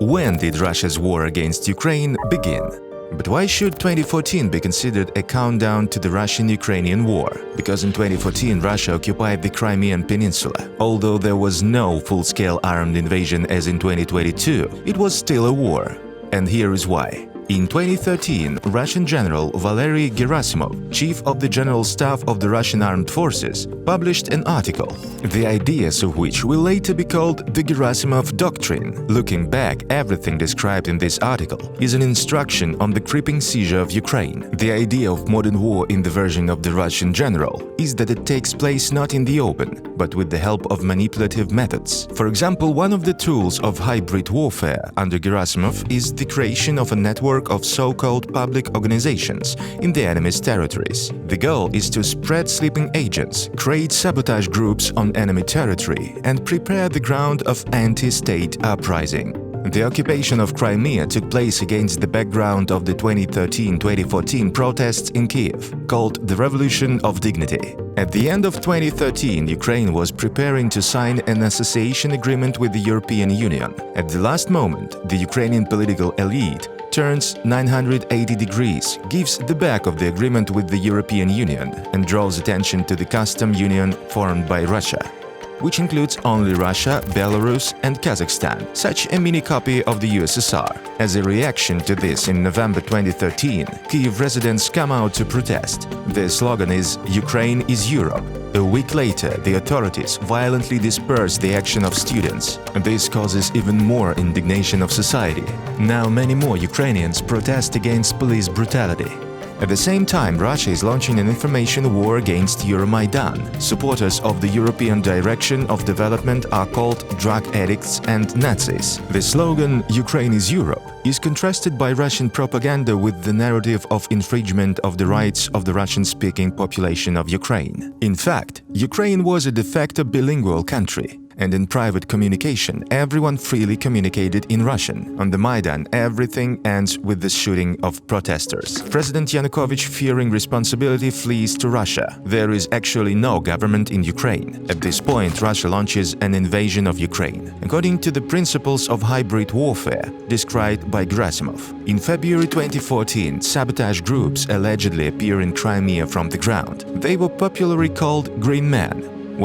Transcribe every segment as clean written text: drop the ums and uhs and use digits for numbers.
When did Russia's war against Ukraine begin? But why should 2014 be considered a countdown to the Russian-Ukrainian war? Because in 2014 Russia occupied the Crimean Peninsula. Although there was no full-scale armed invasion as in 2022, it was still a war. And here is why. In 2013, Russian General Valery Gerasimov, chief of the General Staff of the Russian Armed Forces, published an article, the ideas of which will later be called the Gerasimov Doctrine. Looking back, everything described in this article is an instruction on the creeping seizure of Ukraine. The idea of modern war in the version of the Russian general is that it takes place not in the open, but with the help of manipulative methods. For example, one of the tools of hybrid warfare under Gerasimov is the creation of a network of so-called public organizations in the enemy's territories. The goal is to spread sleeping agents, create sabotage groups on enemy territory, and prepare the ground of anti-state uprising. The occupation of Crimea took place against the background of the 2013-2014 protests in Kiev, called the Revolution of Dignity. At the end of 2013, Ukraine was preparing to sign an association agreement with the European Union. At the last moment, the Ukrainian political elite turns 980 degrees, gives the back of the agreement with the European Union, and draws attention to the customs union formed by Russia, which includes only Russia, Belarus and Kazakhstan, such a mini copy of the USSR. As a reaction to this, in November 2013, Kyiv residents come out to protest. The slogan is "Ukraine is Europe." A week later, the authorities violently disperse the action of students. This causes even more indignation of society. Now many more Ukrainians protest against police brutality. At the same time, Russia is launching an information war against Euromaidan. Supporters of the European direction of development are called drug addicts and Nazis. The slogan "Ukraine is Europe" is contrasted by Russian propaganda with the narrative of infringement of the rights of the Russian-speaking population of Ukraine. In fact, Ukraine was a de facto bilingual country. And in private communication, everyone freely communicated in Russian. On the Maidan, everything ends with the shooting of protesters. President Yanukovych, fearing responsibility, flees to Russia. There is actually no government in Ukraine. At this point, Russia launches an invasion of Ukraine, according to the principles of hybrid warfare described by Gerasimov. In February 2014, sabotage groups allegedly appear in Crimea from the ground. They were popularly called Green Men.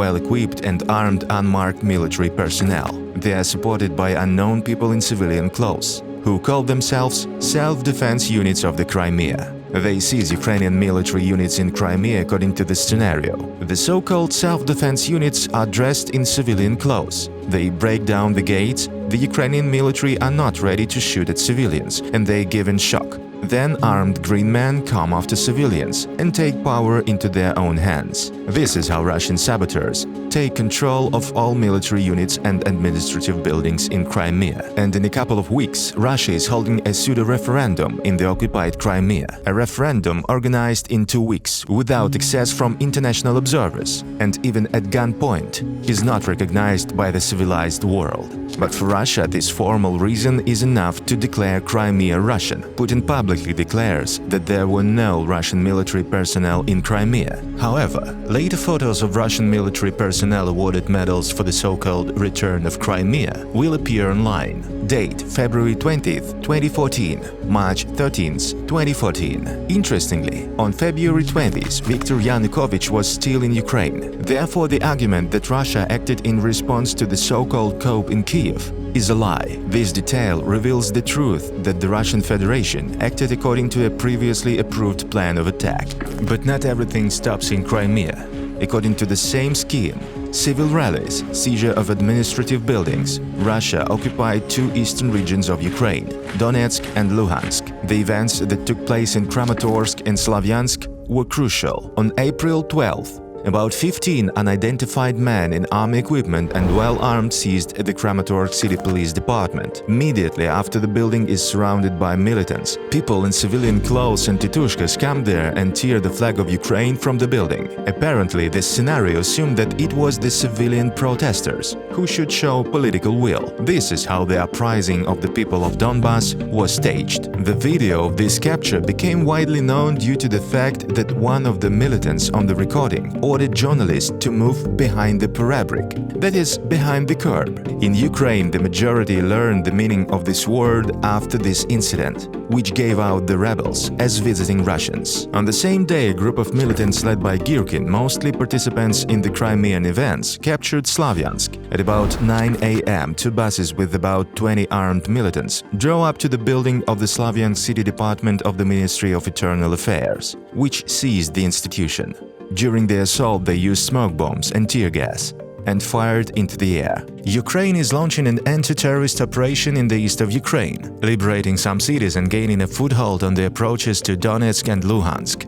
Well-equipped and armed unmarked military personnel. They are supported by unknown people in civilian clothes, who call themselves self-defense units of the Crimea. They seize Ukrainian military units in Crimea according to this scenario. The so-called self-defense units are dressed in civilian clothes. They break down the gates. The Ukrainian military are not ready to shoot at civilians, and they give in shock. Then armed green men come after civilians and take power into their own hands. This is how Russian saboteurs take control of all military units and administrative buildings in Crimea. And in a couple of weeks, Russia is holding a pseudo-referendum in the occupied Crimea. A referendum organized in 2 weeks, without access from international observers, and even at gunpoint, is not recognized by the civilized world. But for Russia, this formal reason is enough to declare Crimea Russian. Putin publicly declares that there were no Russian military personnel in Crimea. However, later photos of Russian military personnel awarded medals for the so-called return of Crimea will appear online. Date: February 20th, 2014, March 13th, 2014. Interestingly, on February 20th, Viktor Yanukovych was still in Ukraine. Therefore, the argument that Russia acted in response to the so-called coup in Kiev is a lie. This detail reveals the truth that the Russian Federation acted according to a previously approved plan of attack. But not everything stops in Crimea. According to the same scheme, civil rallies, seizure of administrative buildings, Russia occupied 2 eastern regions of Ukraine, Donetsk and Luhansk. The events that took place in Kramatorsk and Slavyansk were crucial. On April 12th, about 15 unidentified men in army equipment and well-armed seized the Kramatorsk City Police Department. Immediately after the building is surrounded by militants, people in civilian clothes and titushkas come there and tear the flag of Ukraine from the building. Apparently, this scenario assumed that it was the civilian protesters who should show political will. This is how the uprising of the people of Donbass was staged. The video of this capture became widely known due to the fact that one of the militants on the recording ordered journalists to move behind the parabric, that is, behind the curb. In Ukraine, the majority learned the meaning of this word after this incident, which gave out the rebels as visiting Russians. On the same day, a group of militants led by Girkin, mostly participants in the Crimean events, captured Slavyansk. At about 9 a.m., two buses with about 20 armed militants drove up to the building of the Slavyansk City Department of the Ministry of Internal Affairs, which seized the institution. During the assault, they used smoke bombs and tear gas and fired into the air. Ukraine is launching an anti-terrorist operation in the east of Ukraine, liberating some cities and gaining a foothold on the approaches to Donetsk and Luhansk.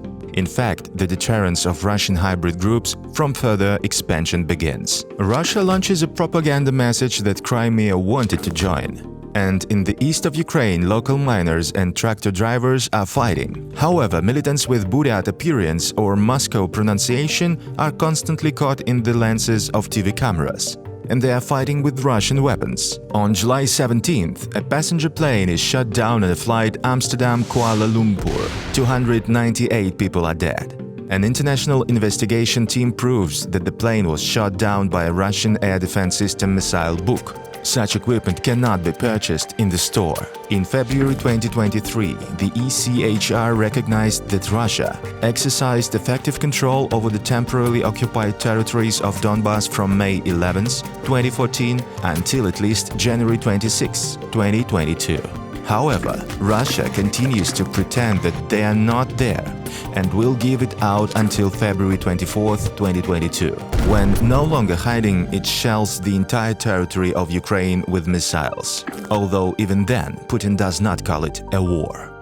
In fact, the deterrence of Russian hybrid groups from further expansion begins. Russia launches a propaganda message that Crimea wanted to join. And in the east of Ukraine, local miners and tractor drivers are fighting. However, militants with Buryat appearance or Moscow pronunciation are constantly caught in the lenses of TV cameras, and they are fighting with Russian weapons. On July 17th, a passenger plane is shot down on a flight Amsterdam-Kuala Lumpur. 298 people are dead. An international investigation team proves that the plane was shot down by a Russian air defense system missile Buk. Such equipment cannot be purchased in the store. In February 2023, the ECHR recognized that Russia exercised effective control over the temporarily occupied territories of Donbas from May 11, 2014 until at least January 26, 2022. However, Russia continues to pretend that they are not there and will give it out until February 24, 2022, when no longer hiding it shells the entire territory of Ukraine with missiles. Although even then, Putin does not call it a war.